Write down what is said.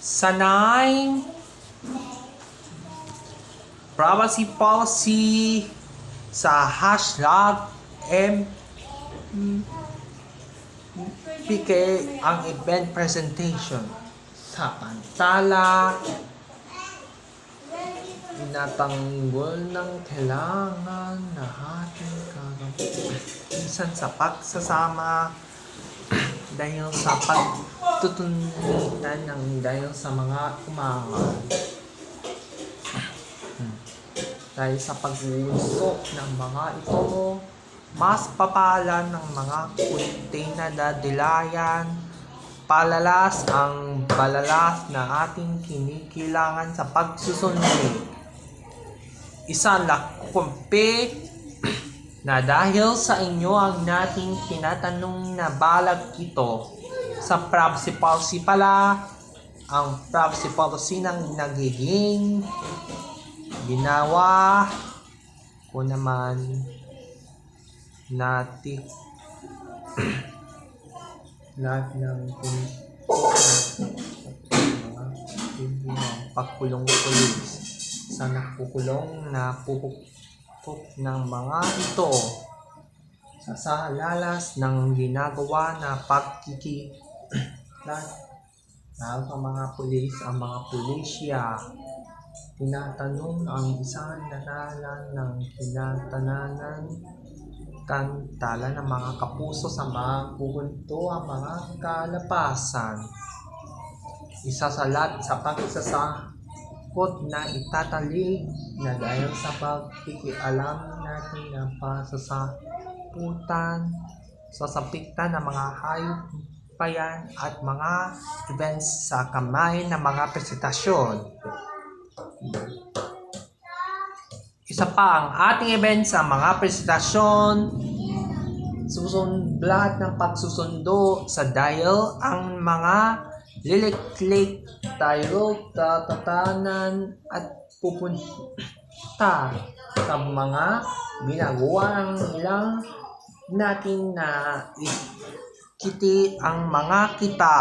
Sanay privacy policy sa hashtag MPK ang event presentation sa pantala. Inatanggol ng kailangan na ating minsan sa pagsasama dahil sa pagtutunitan ng dahil sa mga umangal. Dahil sa pag-uusok ng mga ito, mas papalan ng mga kunti na dadilayan, palalas ang balalas na ating kinikilangan sa pagsusundin. Isang lakumpi na dahil sa inyo ang nating tinatanong na balag ito sa privacy policy pala, ang privacy policy ng nagiging ginawa ko naman natin lahat ng pagkulong pulis sa nakukulong na pupukpok ng mga ito sa salalas ng ginagawa na dahil sa mga pulis, ang mga pulisya tinatanong ang isang nanalan ng kinatananan tala ng mga kapuso sa mga kugunto ang mga kalapasan. Isa sa lahat sa pagsasakot na itatalig na dahil sa pagkikialam natin ng pasasaputan, sasapitan ng mga hayop payan at mga events sa kamay ng mga presentasyon. Isa pa ang ating event sa mga presentasyon, lahat ng pagsusundo sa dial, ang mga liliklik tayo tatatanan at pupunta sa mga ginagawa ng ilang natin na ikiti ang mga kita.